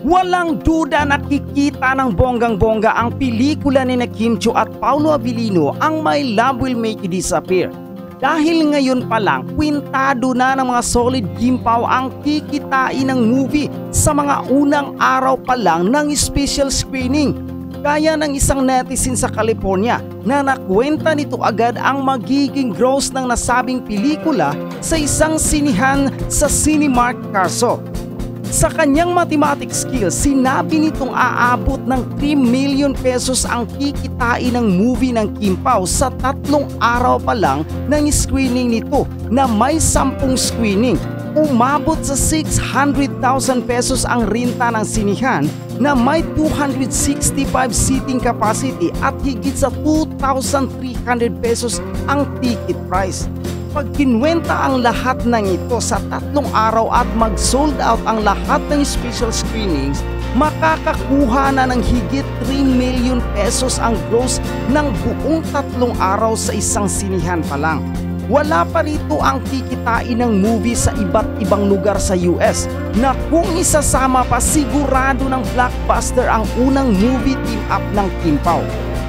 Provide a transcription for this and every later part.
Walang duda nakikita ng bonggang-bongga ang pelikula ni Kim Chiu at Paolo Abilino, ang My Love Will Make You Disappear. Dahil ngayon pa lang, kwintado na ng mga solid gimpaw ang kikitain ng movie sa mga unang araw pa lang ng special screening. Kaya ng isang netizen sa California na nakwenta nito agad ang magiging gross ng nasabing pelikula sa isang sinihan sa Cinemark Carso. Sa kanyang mathematics skills, sinabi nitong aabot ng 3 million pesos ang kikitain ng movie ng Kim Pao sa 3 araw pa lang ng screening nito na may 10 screening. Umabot sa 600,000 pesos ang renta ng sinihan na may 265 seating capacity at higit sa 2,300 pesos ang ticket price. Pag kinwenta ang lahat ng ito sa 3 araw at mag-sold out ang lahat ng special screenings, makakakuha na ng higit 3 million pesos ang gross ng buong 3 araw sa isang sinihan pa lang. Wala pa rito ang kikitain ng movie sa iba't ibang lugar sa US na kung isasama pa sigurado ng blockbuster ang unang movie team up ng Kim Pao.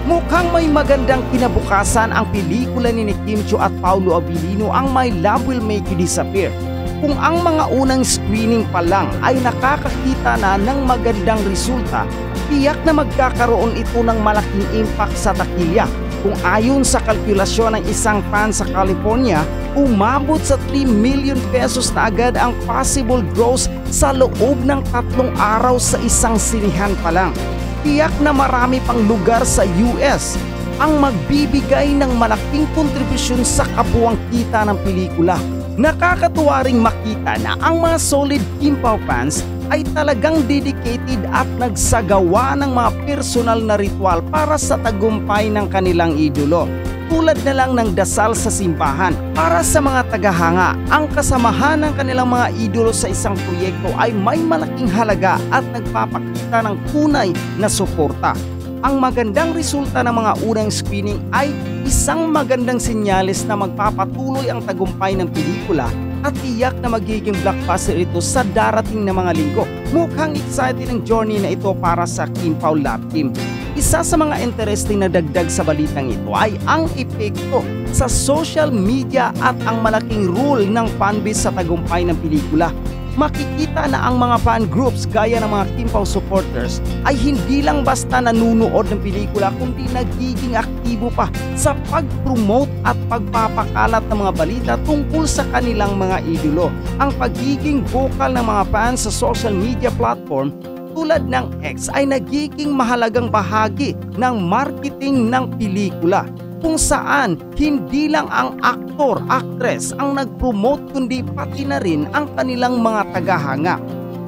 Mukhang may magandang kinabukasan ang pelikula ni Kim Chiu at Paolo Abilino, ang My Love Will Make You Disappear. Kung ang mga unang screening pa lang ay nakakakita na ng magandang resulta, tiyak na magkakaroon ito ng malaking impact sa takilya. Kung ayon sa kalkulasyon ng isang fan sa California, umabot sa 3 million pesos na agad ang possible gross sa loob ng 3 araw sa isang sinihan pa lang. Tiyak na marami pang lugar sa US ang magbibigay ng malaking kontribusyon sa kabuuang kita ng pelikula. Nakakatuwa ring makita na ang mga solid Kim Pao fans ay talagang dedicated at nagsagawa ng mga personal na ritual para sa tagumpay ng kanilang idolo. Tulad na lang ng dasal sa simbahan. Para sa mga tagahanga, ang kasamahan ng kanilang mga idolo sa isang proyekto ay may malaking halaga at nagpapakita ng tunay na suporta. Ang magandang resulta ng mga unang screening ay isang magandang senyales na magpapatuloy ang tagumpay ng pelikula at tiyak na magiging blockbuster ito sa darating na mga linggo. Mukhang exciting ang journey na ito para sa Kim Pao Love Team. Isa sa mga interesting na dagdag sa balitang ito ay ang epekto sa social media at ang malaking role ng fanbase sa tagumpay ng pelikula. Makikita na ang mga fan groups gaya ng mga Kim Pao supporters ay hindi lang basta nanunood ng pelikula kundi nagiging aktibo pa sa pag-promote at pagpapakalat ng mga balita tungkol sa kanilang mga idolo. Ang pagiging vocal ng mga fans sa social media platform tulad ng X ay nagiging mahalagang bahagi ng marketing ng pelikula, kung saan hindi lang ang aktor, actress ang nag-promote kundi pati na rin ang kanilang mga tagahanga.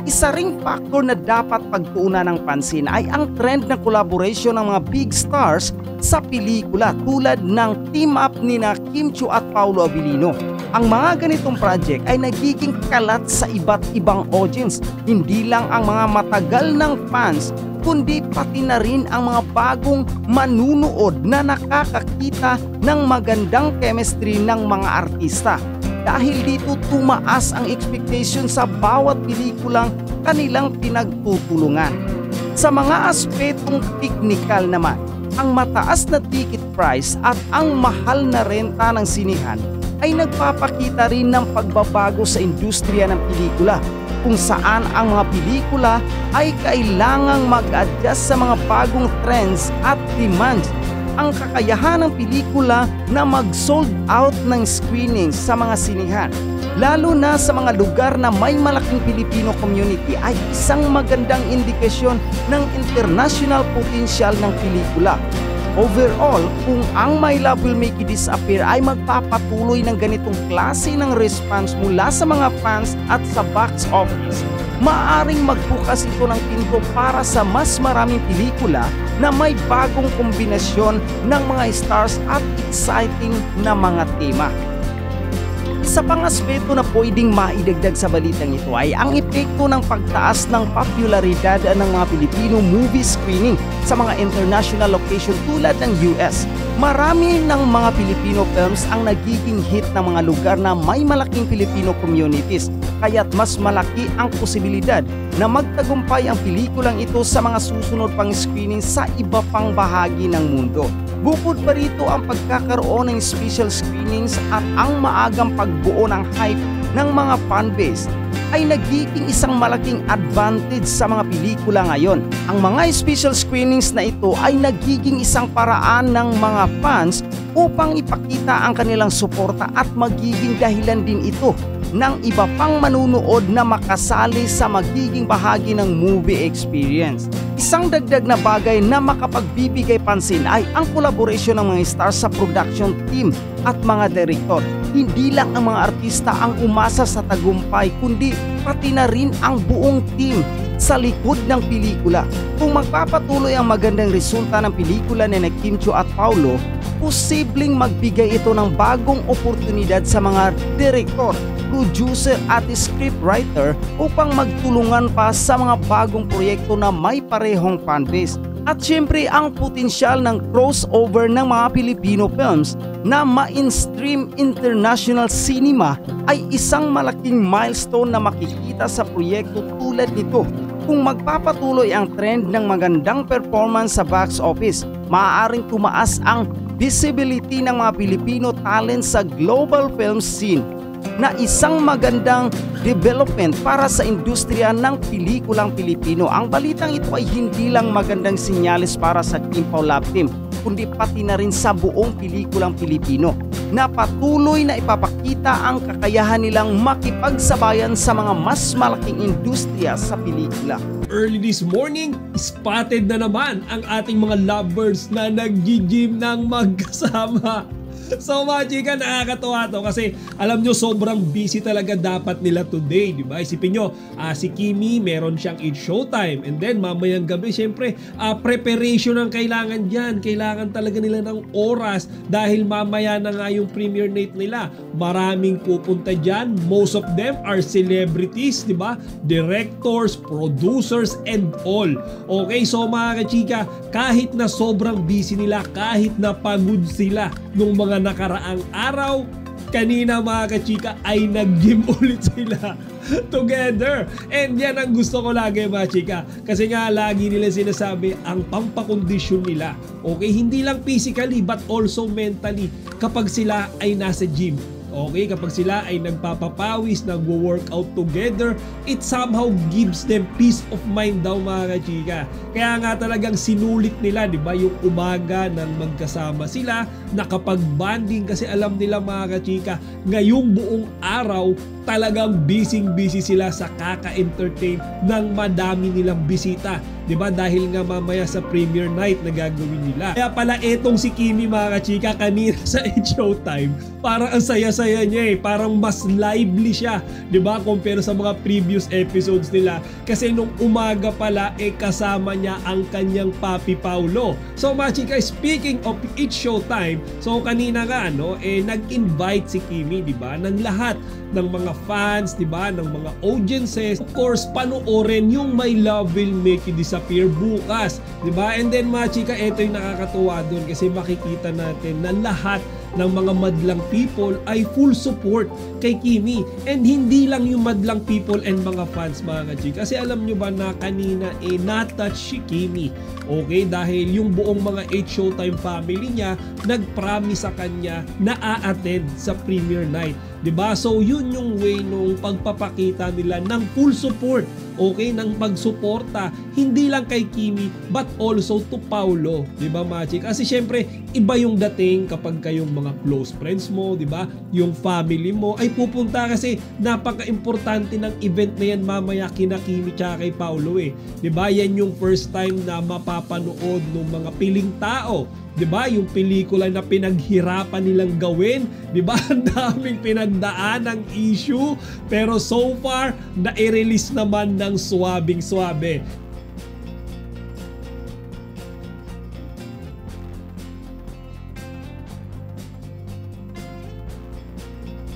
Isa ring factor na dapat pagtuunan ng pansin ay ang trend na collaboration ng mga big stars sa pelikula tulad ng team up ni Kim Chiu at Paolo Abilino. Ang mga ganitong project ay nagiging kalat sa iba't ibang audience, hindi lang ang mga matagal ng fans kundi pati na rin ang mga bagong manunood na nakakakita ng magandang chemistry ng mga artista. Dahil dito tumaas ang expectation sa bawat pelikulang kanilang pinagtutulungan. Sa mga aspetong teknikal naman, ang mataas na ticket price at ang mahal na renta ng sinihan ay nagpapakita rin ng pagbabago sa industriya ng pelikula, kung saan ang mga pelikula ay kailangang mag-adjust sa mga bagong trends at demands. Ang kakayahan ng pelikula na mag-sold out ng screenings sa mga sinihan, lalo na sa mga lugar na may malaking Filipino community, ay isang magandang indikasyon ng international potential ng pelikula. Overall, kung ang My Love Will Make You Disappear ay magpapatuloy ng ganitong klase ng response mula sa mga fans at sa box office, maaaring magbukas ito ng pinto para sa mas maraming pelikula na may bagong kombinasyon ng mga stars at exciting na mga tema. Isa pang aspeto na pwedeng maidagdag sa balitang ito ay ang epekto ng pagtaas ng popularidad ng mga Pilipino movie screening sa mga international location tulad ng US. Marami ng mga Filipino films ang nagiging hit ng mga lugar na may malaking Filipino communities, kaya't mas malaki ang posibilidad na magtagumpay ang pelikulang ito sa mga susunod pang screening sa iba pang bahagi ng mundo. Bukod pa rito ang pagkakaroon ng special screenings at ang maagang pagbuo ng hype ng mga fanbase ay nagiging isang malaking advantage sa mga pelikula ngayon. Ang mga special screenings na ito ay nagiging isang paraan ng mga fans upang ipakita ang kanilang suporta at magiging dahilan din ito ng iba pang manunood na makasali sa magiging bahagi ng movie experience. Isang dagdag na bagay na makapagbibigay pansin ay ang collaboration ng mga stars sa production team at mga direktor. Hindi lang ang mga artista ang umasa sa tagumpay, kundi pati na rin ang buong team sa likod ng pelikula. Kung magpapatuloy ang magandang resulta ng pelikula ni Kim Chiu at Paulo, posibleng magbigay ito ng bagong oportunidad sa mga direktor, producer at scriptwriter upang magtulungan pa sa mga bagong proyekto na may parehong fanbase. At syempre ang potensyal ng crossover ng mga Filipino films na mainstream international cinema ay isang malaking milestone na makikita sa proyekto tulad nito. Kung magpapatuloy ang trend ng magandang performance sa box office, maaaring tumaas ang visibility ng mga Filipino talent sa global film scene na isang magandang development para sa industriya ng pelikulang Pilipino. Ang balitang ito ay hindi lang magandang senyales para sa Kim Pao Love Team, kundi pati na rin sa buong pelikulang Pilipino na patuloy na ipapakita ang kakayahan nilang makipagsabayan sa mga mas malaking industriya sa pelikula. Early this morning, spotted na naman ang ating mga lovebirds na nag-gym ng magkasama. So mga chika, nakakatuwa to kasi alam nyo sobrang busy talaga dapat nila today, di ba? Isipin nyo, si Kimi meron siyang It's Showtime, and then mamayang gabi syempre preparation ang kailangan dyan. Kailangan talaga nila ng oras dahil mamaya na nga yung premiere night nila. Maraming pupunta dyan, most of them are celebrities, di ba? Directors, producers and all. Okay, so mga chika, kahit na sobrang busy nila, kahit na pagod sila nung mga nakaraang araw, kanina mga kachika ay nag-gym ulit sila together. And yan ang gusto ko lagi mga chika, kasi nga lagi nila sinasabi ang pampakondisyon nila, okay, hindi lang physically but also mentally kapag sila ay nasa gym. Okay, kapag sila ay nagpapapawis, nagwo-workout together, it somehow gives them peace of mind daw mga kachika. Kaya nga talagang sinulit nila, di ba, yung umaga nang magkasama sila, nakapag-bonding, kasi alam nila mga kachika, ngayong buong araw, talagang busy sila sa kaka-entertain ng madami nilang bisita. Diba? Dahil nga mamaya sa premiere night na gagawin nila. Kaya pala etong si Kimi mga kachika kanina sa It's Showtime, parang ang saya-saya niya eh. Parang mas lively siya. Diba? Compare sa mga previous episodes nila. Kasi nung umaga pala kasama niya ang kanyang Papi Paulo. So mga chika, speaking of It's Showtime, so kanina nga nag-invite si Kimi, diba? Ng lahat ng mga fans, diba? Ng mga audiences. Of course, panoorin yung My Love Will Make You Disappear bukas, diba? And then mga chika, ito yung nakakatuwa doon kasi makikita natin na lahat ng mga madlang people ay full support kay Kimi. And hindi lang yung madlang people and mga fans mga chika, kasi alam nyo ba na kanina na-touch si Kimi, okay? Dahil yung buong mga 8 Showtime family niya nag-promise sa kanya na a-attend sa premiere night, diba? So yun yung way nung pagpapakita nila ng full support, okay, ng pagsuporta hindi lang kay Kimi but also to Paulo, diba Magic? Kasi syempre iba yung dating kapag kayong mga close friends mo, diba? Yung family mo ay pupunta, kasi napaka-importante ng event na yan mamaya kina Kimi tsaka kay Paulo diba? Yan yung first time na mapapanood ng mga piling tao, diba? Yung pelikula na pinaghirapan nilang gawin, diba? Ang daming pinagdaan ng issue, pero so far na-release naman ng swabing-swabe.